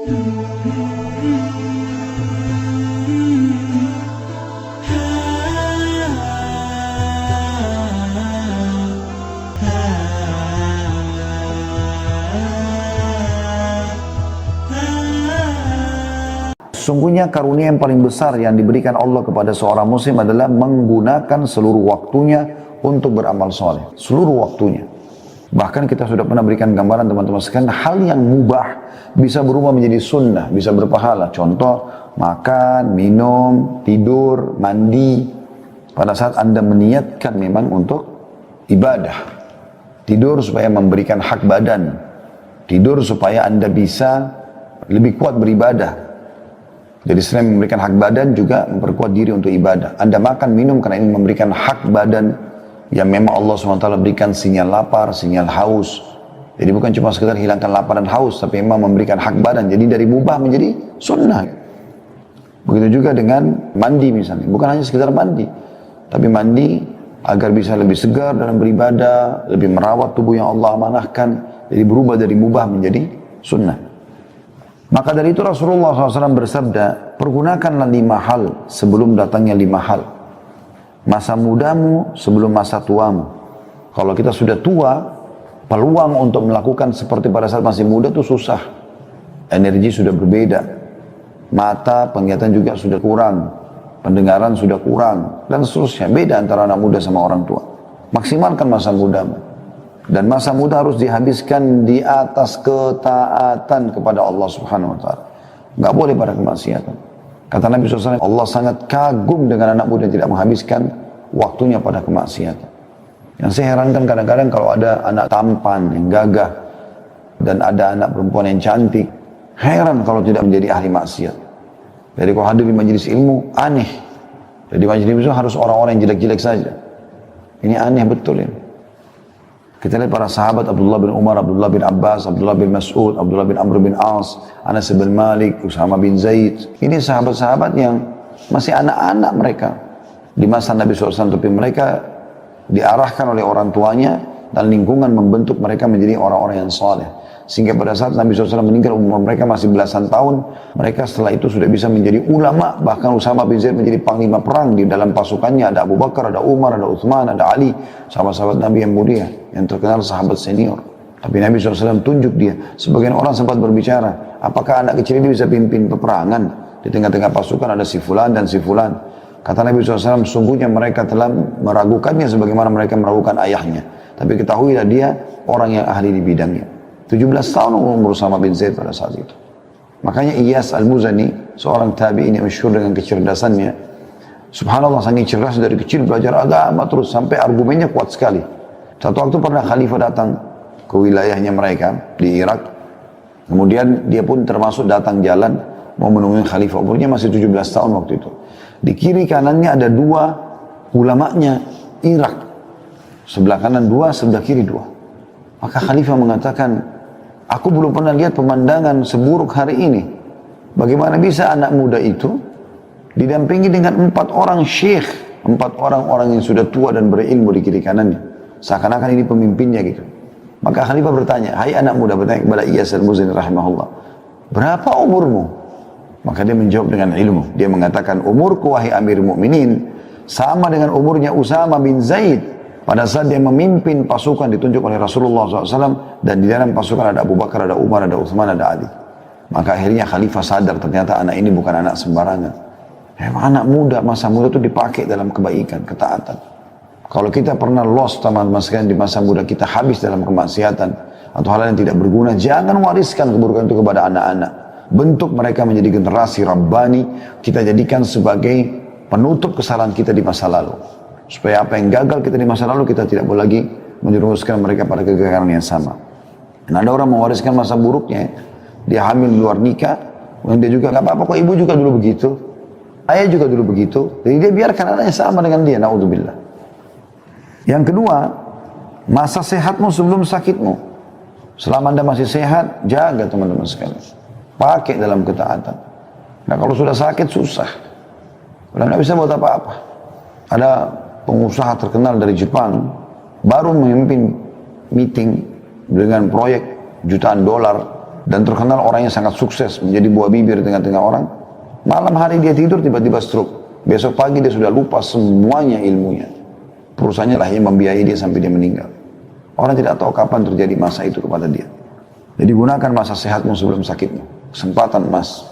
Sungguhnya karunia yang paling besar yang diberikan Allah kepada seorang muslim adalah menggunakan seluruh waktunya untuk beramal soleh. Seluruh waktunya. Bahkan kita sudah pernah berikan gambaran teman-teman sekalian, hal yang mubah bisa berubah menjadi sunnah, bisa berpahala. Contoh, makan, minum, tidur, mandi. Pada saat Anda meniatkan memang untuk ibadah. Tidur supaya memberikan hak badan. Tidur supaya Anda bisa lebih kuat beribadah. Jadi selain memberikan hak badan juga memperkuat diri untuk ibadah. Anda makan, minum karena ini memberikan hak badan yang memang Allah SWT berikan sinyal lapar, sinyal haus. Jadi bukan cuma sekedar hilangkan lapar dan haus, tapi memang memberikan hak badan. Jadi dari mubah menjadi sunnah. Begitu juga dengan mandi misalnya. Bukan hanya sekedar mandi, tapi mandi agar bisa lebih segar dalam beribadah, lebih merawat tubuh yang Allah amanahkan. Jadi berubah dari mubah menjadi sunnah. Maka dari itu Rasulullah SAW bersabda, pergunakanlah 5 hal sebelum datangnya 5 hal. Masa mudamu sebelum masa tuamu. Kalau kita sudah tua, peluang untuk melakukan seperti pada saat masih muda itu susah. Energi sudah berbeda. Mata, penglihatan juga sudah kurang. Pendengaran sudah kurang. Dan seterusnya. Beda antara anak muda sama orang tua. Maksimalkan masa mudamu. Dan masa muda harus dihabiskan di atas ketaatan kepada Allah Subhanahu wa Ta'ala. Nggak boleh pada kemaksiatan. Kata Nabi SAW, Allah sangat kagum dengan anak muda yang tidak menghabiskan waktunya pada kemaksiatan. Yang saya herankan kadang-kadang kalau ada anak tampan yang gagah dan ada anak perempuan yang cantik, heran kalau tidak menjadi ahli maksiat. Jadi kalau hadir di majelis ilmu, aneh. Jadi majelis ilmu harus orang-orang yang jelek-jelek saja. Ini aneh betul ini. Kita lihat para sahabat Abdullah bin Umar, Abdullah bin Abbas, Abdullah bin Mas'ud, Abdullah bin Amr bin As, Anas bin Malik, Usama bin Zaid. Ini sahabat-sahabat yang masih anak-anak mereka. Di masa Nabi SAW, tapi mereka diarahkan oleh orang tuanya dan lingkungan membentuk mereka menjadi orang-orang yang saleh. Sehingga pada saat Nabi SAW meninggal, umur mereka masih belasan tahun, mereka setelah itu sudah bisa menjadi ulama. Bahkan Usama bin Zaid menjadi panglima perang. Di dalam pasukannya ada Abu Bakar, ada Umar, ada Uthman, ada Ali, sahabat-sahabat Nabi yang mulia, yang terkenal sahabat senior. Tapi Nabi SAW tunjuk dia. Sebagian orang sempat berbicara, apakah anak kecil ini bisa pimpin peperangan? Di tengah-tengah pasukan ada si fulan dan si fulan. Kata Nabi SAW, sungguhnya mereka telah meragukannya sebagaimana mereka meragukan ayahnya. Tapi ketahuilah dia orang yang ahli di bidangnya. 17 tahun umur Usama bin Zaid pada saat itu. Makanya Iyas Al-Muzani, seorang tabi'in yang masyhur dengan kecerdasannya. Subhanallah, saking cerdas dari kecil belajar agama terus sampai argumennya kuat sekali. Satu waktu pernah khalifah datang ke wilayahnya mereka di Irak. Kemudian dia pun termasuk datang jalan mau menemui khalifah. Umurnya masih 17 tahun waktu itu. Di kiri kanannya ada 2 ulamanya Irak. Sebelah kanan 2, sebelah kiri 2. Maka khalifah mengatakan, aku belum pernah lihat pemandangan seburuk hari ini. Bagaimana bisa anak muda itu didampingi dengan 4 orang syekh, 4 orang yang sudah tua dan berilmu di kiri kanannya. Seakan-akan ini pemimpinnya gitu. Maka khalifah bertanya, hai anak muda, bertanya kepada Iyas Al-Muzani rahimahullah, berapa umurmu? Maka dia menjawab dengan ilmu. Dia mengatakan, umurku wahai Amir Mu'minin sama dengan umurnya Usama bin Zaid. Pada saat dia memimpin pasukan ditunjuk oleh Rasulullah SAW, dan di dalam pasukan ada Abu Bakar, ada Umar, ada Uthman, ada Ali. Maka akhirnya khalifah sadar ternyata anak ini bukan anak sembarangan. Anak muda, masa muda itu dipakai dalam kebaikan, ketaatan. Kalau kita pernah lost teman-teman sekalian di masa muda kita habis dalam kemaksiatan atau hal yang tidak berguna, jangan wariskan keburukan itu kepada anak-anak. Bentuk mereka menjadi generasi Rabbani, kita jadikan sebagai penutup kesalahan kita di masa lalu. Supaya apa yang gagal kita di masa lalu, kita tidak boleh lagi menjerumuskan mereka pada kegagalan yang sama. Dan ada orang mewariskan masa buruknya, dia hamil di luar nikah, dan dia juga, gak apa-apa kok ibu juga dulu begitu, ayah juga dulu begitu, jadi dia biarkan anaknya sama dengan dia, na'udzubillah. Yang kedua, masa sehatmu sebelum sakitmu. Selama Anda masih sehat, jaga teman-teman sekalian. Pakai dalam ketaatan. Nah kalau sudah sakit, susah. Udah nggak bisa buat apa-apa. Ada pengusaha terkenal dari Jepang baru memimpin meeting dengan proyek jutaan dolar dan terkenal orangnya sangat sukses, menjadi buah bibir tengah-tengah orang. Malam hari dia tidur tiba-tiba stroke. Besok pagi dia sudah lupa semuanya ilmunya. Perusahaannya lah yang membiayai dia sampai dia meninggal. Orang tidak tahu kapan terjadi masa itu kepada dia. Jadi gunakan masa sehatmu sebelum sakitmu. Kesempatan emas.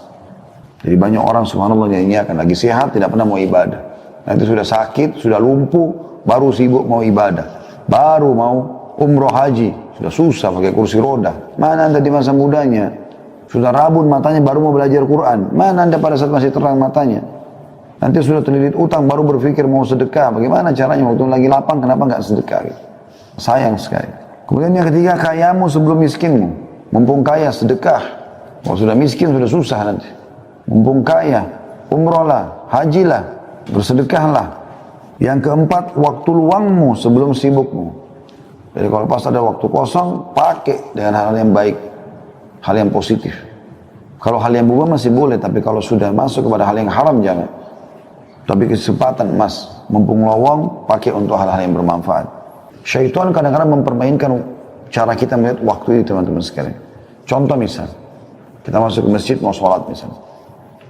Jadi banyak orang subhanallah nyanyiakan lagi sehat tidak pernah mau ibadah. Nanti sudah sakit, sudah lumpuh, baru sibuk mau ibadah. Baru mau umroh haji, sudah susah pakai kursi roda. Mana anda di masa mudanya? Sudah rabun matanya baru mau belajar Quran. Mana anda pada saat masih terang matanya? Nanti sudah terlilit utang baru berpikir mau sedekah. Bagaimana caranya waktu lagi lapang kenapa nggak sedekah? Sayang sekali. Kemudian yang ketiga, kayamu sebelum miskinmu. Mumpung kaya sedekah. Kalau sudah miskin sudah susah nanti. Mumpung kaya, umrohlah, hajilah, bersedekahlah. Yang keempat, waktu luangmu sebelum sibukmu. Jadi kalau pas ada waktu kosong, pakai dengan hal yang baik, hal yang positif. Kalau hal yang mubah masih boleh, tapi kalau sudah masuk kepada hal yang haram jangan. Tapi kesempatan emas, mumpung lowong, pakai untuk hal-hal yang bermanfaat. Syaitan kadang-kadang mempermainkan cara kita melihat waktu ini teman-teman sekalian. Contoh misal, kita masuk ke masjid mau sholat misalnya.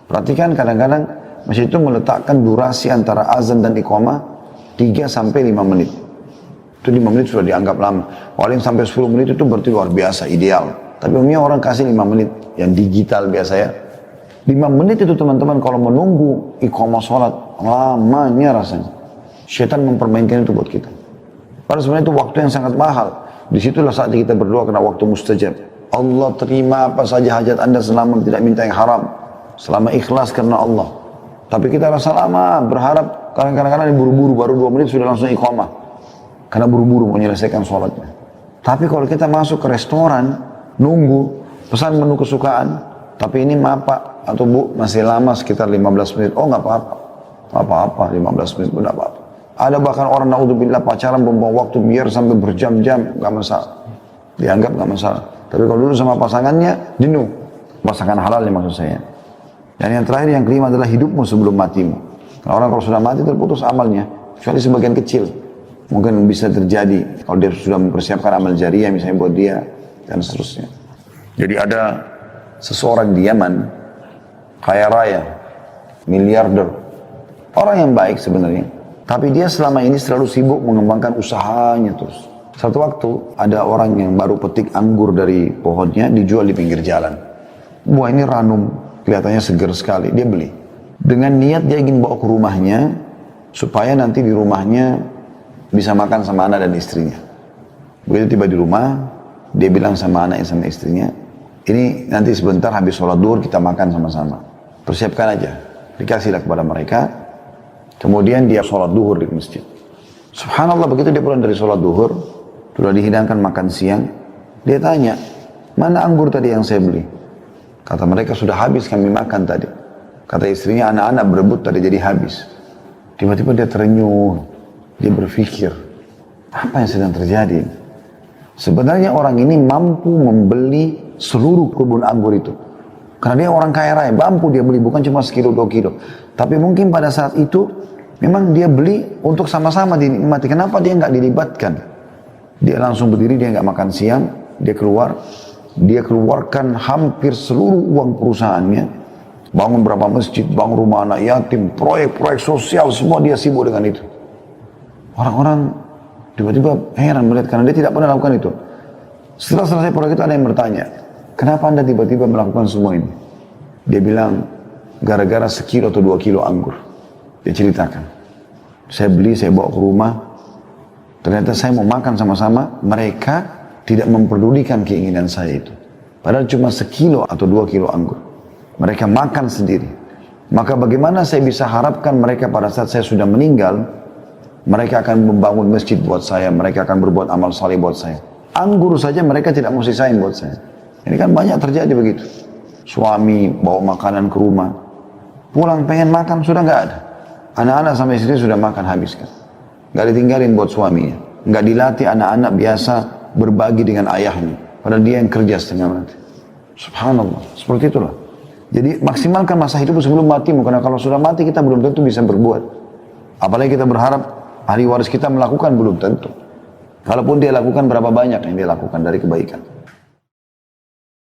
Perhatikan kadang-kadang masjid itu meletakkan durasi antara azan dan iqamah 3 sampai 5 menit. Itu 5 menit sudah dianggap lama. Kalau yang sampai 10 menit itu berarti luar biasa, ideal. Tapi umumnya orang kasih 5 menit, yang digital biasa ya. 5 menit itu teman-teman kalau menunggu iqamah sholat, lamanya rasanya. Syaitan mempermainkan itu buat kita. Padahal sebenarnya itu waktu yang sangat mahal. Disitulah saat kita berdoa karena waktu mustajab. Allah terima apa saja hajat anda selama tidak minta yang haram. Selama ikhlas karena Allah. Tapi kita rasa lama, berharap kadang-kadang buru-buru, baru 2 menit sudah langsung iqamah. Karena buru-buru menyelesaikan sholatnya. Tapi kalau kita masuk ke restoran, nunggu, pesan menu kesukaan, tapi ini maaf Pak, atau Bu, masih lama sekitar 15 menit. Oh nggak apa-apa. Nggak apa-apa, 15 menit pun nggak apa-apa. Ada bahkan orang naudzubillah pacaran membawa waktu biar sampai berjam-jam, nggak masalah. Dianggap nggak masalah. Tapi kalau dulu sama pasangannya, jenuh. Pasangan halal ya maksud saya. Dan yang terakhir, yang kelima adalah hidupmu sebelum matimu. Karena orang kalau sudah mati terputus amalnya, kecuali sebagian kecil. Mungkin bisa terjadi kalau dia sudah mempersiapkan amal jariah misalnya buat dia, dan seterusnya. Jadi ada seseorang di Yaman, kaya raya, miliarder. Orang yang baik sebenarnya. Tapi dia selama ini selalu sibuk mengembangkan usahanya terus. Satu waktu ada orang yang baru petik anggur dari pohonnya dijual di pinggir jalan. Buah ini ranum, kelihatannya segar sekali, dia beli. Dengan niat dia ingin bawa ke rumahnya, supaya nanti di rumahnya bisa makan sama anak dan istrinya. Begitu tiba di rumah, dia bilang sama anaknya sama istrinya, ini nanti sebentar habis sholat duhur kita makan sama-sama. Persiapkan aja, dikasihlah kepada mereka. Kemudian dia sholat duhur di masjid. Subhanallah, begitu dia pulang dari sholat duhur, sudah dihidangkan makan siang, dia tanya, mana anggur tadi yang saya beli? Kata mereka, sudah habis kami makan tadi. Kata istrinya, anak-anak berebut tadi jadi habis. Tiba-tiba dia terenyuh, dia berpikir, apa yang sedang terjadi? Sebenarnya orang ini mampu membeli seluruh kebun anggur itu. Karena dia orang kaya raya, mampu dia beli, bukan cuma sekilo 2 kilo. Tapi mungkin pada saat itu, memang dia beli untuk sama-sama dinikmati. Kenapa dia nggak dilibatkan? Dia langsung berdiri, dia nggak makan siang, dia keluar, dia keluarkan hampir seluruh uang perusahaannya, bangun berapa masjid, bangun rumah anak yatim, proyek-proyek sosial, semua dia sibuk dengan itu. Orang-orang tiba-tiba heran melihat karena dia tidak pernah lakukan itu. Setelah selesai proyek itu ada yang bertanya, kenapa anda tiba-tiba melakukan semua ini? Dia bilang, gara-gara sekilo atau 2 kilo anggur. Dia ceritakan, saya beli, saya bawa ke rumah, ternyata saya mau makan sama-sama, mereka tidak memperdulikan keinginan saya itu. Padahal cuma sekilo atau 2 kilo anggur. Mereka makan sendiri. Maka bagaimana saya bisa harapkan mereka pada saat saya sudah meninggal, mereka akan membangun masjid buat saya, mereka akan berbuat amal saleh buat saya. Anggur saja mereka tidak mau sisain buat saya. Ini kan banyak terjadi begitu. Suami bawa makanan ke rumah, pulang pengen makan sudah nggak ada. Anak-anak sama istri sudah makan habiskan. Nggak ditinggalin buat suaminya. Nggak dilatih anak-anak biasa berbagi dengan ayahnya. Padahal dia yang kerja setengah mati. Subhanallah, seperti itulah. Jadi maksimalkan masa hidup sebelum matimu. Karena kalau sudah mati kita belum tentu bisa berbuat. Apalagi kita berharap ahli waris kita melakukan, belum tentu. Kalaupun dia lakukan, berapa banyak yang dia lakukan dari kebaikan.